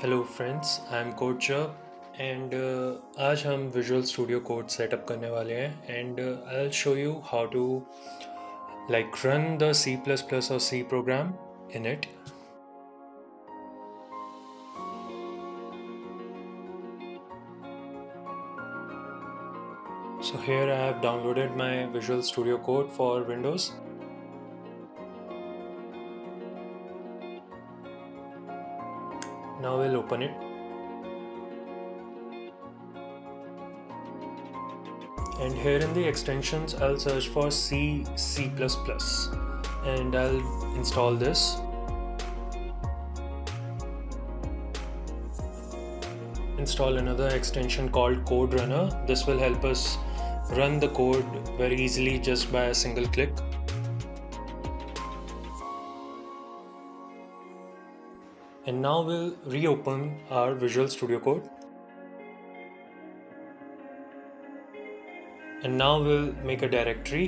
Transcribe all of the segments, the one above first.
Hello friends, I am code and आज हम Visual Studio Code setup करने वाले हैं and I will show you how to like run the C++ or C program in it. So here I have downloaded my Visual Studio Code for Windows. Now we'll open it. And here in the extensions I'll search for C++ and I'll install this. Install another extension called Code Runner. This will help us run the code very easily just by a single click. And now we'll reopen our Visual Studio Code. And now we'll make a directory.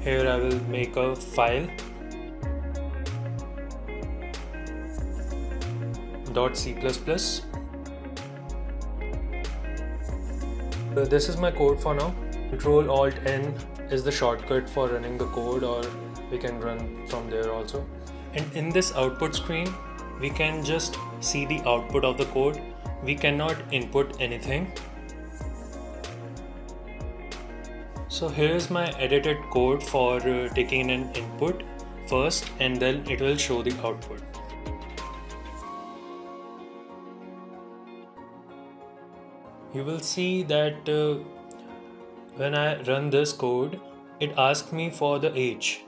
Here I will make a file .c++. This is my code for now. Control Alt N is the shortcut for running the code, or we can run from there also. And in this output screen we can just see the output of the code. We cannot input anything. So here is my edited code for taking an input first and then it will show the output. You will see that when I run this code, it asks me for the age,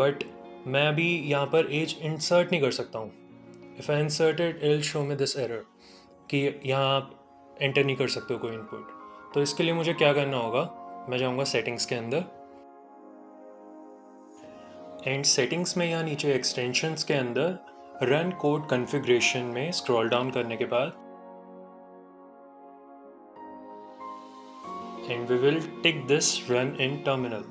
but मैं अभी यहाँ पर age insert नहीं कर सकता हूँ. If I insert it, it will show me this error कि यहाँ आप enter नहीं कर सकते हो कोई input. तो इसके लिए मुझे क्या करना होगा? मैं जाऊँगा settings के अंदर and settings में यहाँ नीचे extensions के अंदर run code configuration में scroll down करने के बाद and we will tick this run in terminal.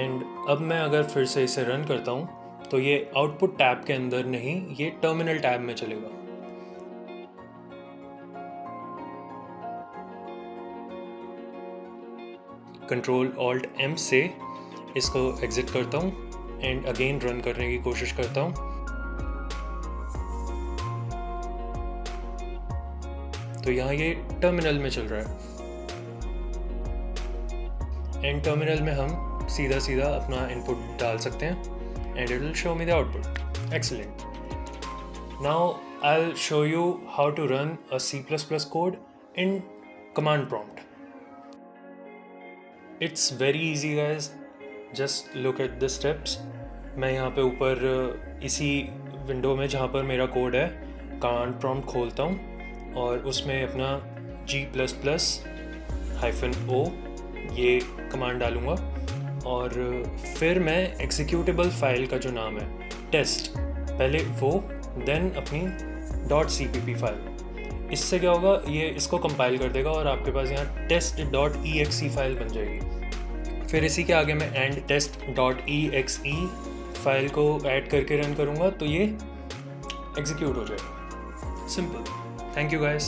and अब मैं अगर फिर से इसे रन करता हूँ तो ये आउटपुट टैब के अंदर नहीं, ये टर्मिनल टैब में चलेगा. कंट्रोल ऑल्ट एम से इसको एग्जिट करता हूँ एंड अगेन रन करने की कोशिश करता हूँ. तो यहाँ ये टर्मिनल में चल रहा है एंड टर्मिनल में हम सीधा सीधा अपना इनपुट डाल सकते हैं and it will show me the output. Excellent. Now I will show you how to run a C++ code in command prompt. It's very easy guys, just look at the steps. मैं यहाँ पे ऊपर इसी window में जहाँ पर मेरा code है कमांड प्रॉम्प्ट खोलता हूँ और उसमें अपना G++-O ये कमांड डालूँगा और फिर मैं एक्सिक्यूटेबल फाइल का जो नाम है टेस्ट, पहले वो देन अपनी .cpp फाइल. इससे क्या होगा, ये इसको कंपाइल कर देगा और आपके पास यहाँ test.exe फाइल बन जाएगी. फिर इसी के आगे मैं एंड test.exe फाइल को ऐड करके रन करूँगा तो ये एग्जीक्यूट हो जाएगा. सिंपल. Thank you guys.